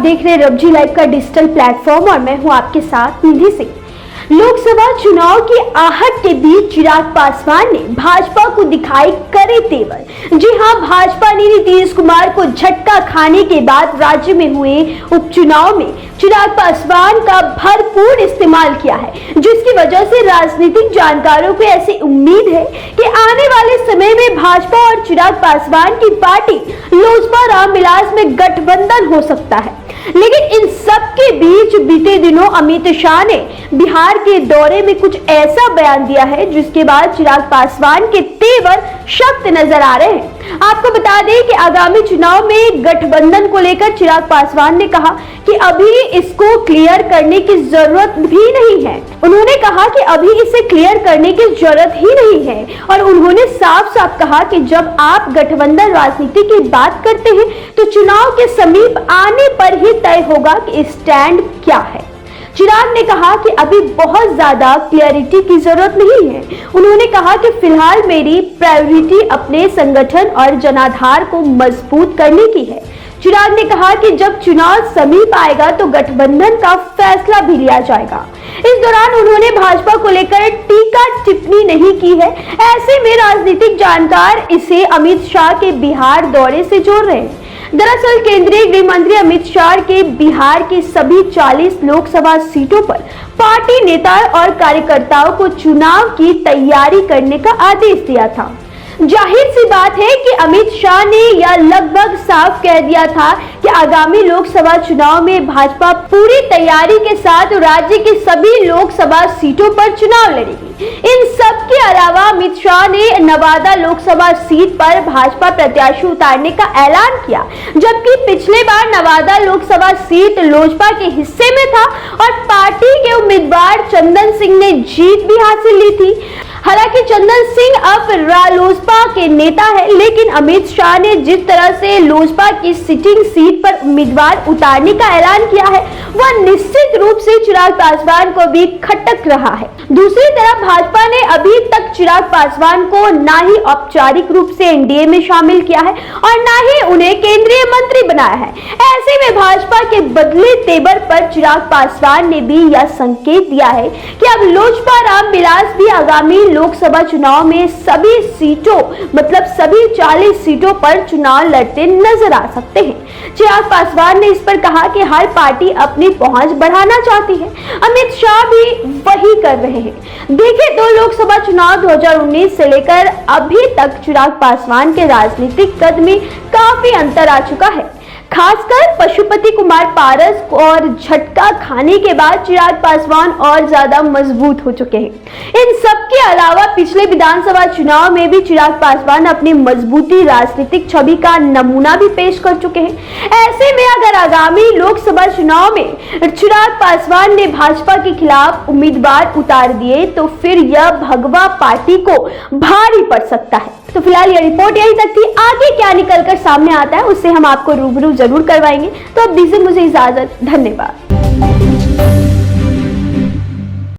देख रहे हैं रबजी लाइव का डिजिटल प्लेटफॉर्म और मैं हूं आपके साथ निधि सिंह। लोकसभा चुनाव की आहट के बीच चिराग पासवान ने भाजपा को दिखाई करे तेवर। जी हां, भाजपा ने नीतीश कुमार को झटका खाने के बाद राज्य में हुए उपचुनाव में चिराग पासवान का भरपूर इस्तेमाल किया है, जिसकी वजह से राजनीतिक जानकारों को ऐसी उम्मीद है कि आने वाले समय में भाजपा और चिराग पासवान की पार्टी लोजपा रामविलास में गठबंधन हो सकता है। लेकिन इन सब के बीच बीते दिनों अमित शाह ने बिहार के दौरे में कुछ ऐसा बयान दिया है जिसके बाद चिराग पासवान के तेवर सख्त नजर आ रहे हैं। आपको बता दें कि आगामी चुनाव में गठबंधन को लेकर चिराग पासवान ने कहा कि अभी इसको क्लियर करने की जरूरत भी नहीं है। उन्होंने कहा कि अभी इसे क्लियर करने की जरूरत ही नहीं है और उन्होंने साफ साफ कहा कि जब आप गठबंधन राजनीति की बात करते हैं तो चुनाव के समीप आने पर ही तय होगा कि स्टैंड क्या है। चिराग ने कहा कि अभी बहुत ज्यादा क्लैरिटी की जरूरत नहीं है। उन्होंने कहा कि फिलहाल मेरी प्रायोरिटी अपने संगठन और जनाधार को मजबूत करने की है। चिराग ने कहा कि जब चुनाव समीप आएगा तो गठबंधन का फैसला भी लिया जाएगा। इस दौरान उन्होंने भाजपा को लेकर टीका टिप्पणी नहीं की है। ऐसे में राजनीतिक जानकार इसे अमित शाह के बिहार दौरे से जोड़ रहे हैं। दरअसल केंद्रीय गृह मंत्री अमित शाह के बिहार की सभी 40 लोकसभा सीटों पर पार्टी नेता और कार्यकर्ताओं को चुनाव की तैयारी करने का आदेश दिया था। जाहिर सी बात है कि अमित शाह ने यह लगभग साफ कह दिया था कि आगामी लोकसभा चुनाव में भाजपा पूरी तैयारी के साथ राज्य की सभी लोकसभा सीटों पर चुनाव लड़ेगी। इन सब के अलावा अमित शाह ने नवादा लोकसभा सीट पर भाजपा प्रत्याशी उतारने का ऐलान किया, जबकि पिछले बार नवादा लोकसभा सीट लोजपा के हिस्से में था और पार्टी के उम्मीदवार चंदन सिंह ने जीत भी हासिल ली थी। हालांकि चंदन सिंह अब रालोसपा के नेता है, लेकिन अमित शाह ने जिस तरह से लोजपा की सिटिंग सीट पर उम्मीदवार उतारने का ऐलान किया है वह निश्चित रूप से चिराग पासवान को भी खटक रहा है। दूसरी तरफ भाजपा ने अभी तक चिराग पासवान को ना ही औपचारिक रूप से एनडीए में शामिल किया है और ना ही उन्हें केंद्रीय मंत्री बनाया है। ऐसे में भाजपा के बदले तेवर पर चिराग पासवान ने भी यह संकेत दिया है कि अब लोजपा रामविलास भी आगामी लोकसभा चुनाव में सभी सीटों मतलब सभी 40 सीटों पर चुनाव लड़ते नजर आ सकते हैं। चिराग पासवान ने इस पर कहा कि हर पार्टी अपनी पहुंच बढ़ाना चाहती है। अमित शाह भी वही कर रहे हैं। देखिए, 2 लोकसभा चुनाव 2019 से लेकर अभी तक चिराग पासवान के राजनीतिक कद में काफी अंतर आ चुका है। खासकर पशुपति कुमार पारस और झटका खाने के बाद चिराग पासवान और ज्यादा मजबूत हो चुके हैं। इन सब के अलावा पिछले विधानसभा चुनाव में भी चिराग पासवान अपनी मजबूती राजनीतिक छवि का नमूना भी पेश कर चुके हैं। ऐसे में अगर आगामी लोकसभा चुनाव में चिराग पासवान ने भाजपा के खिलाफ उम्मीदवार उतार दिए तो फिर यह भगवा पार्टी को भारी पड़ सकता है। तो फिलहाल यह रिपोर्ट यहीं तक थी। आगे क्या निकलकर सामने आता है उससे हम आपको रूबरू जरूर करवाएंगे। तो अब दीजिए मुझे इजाजत। धन्यवाद।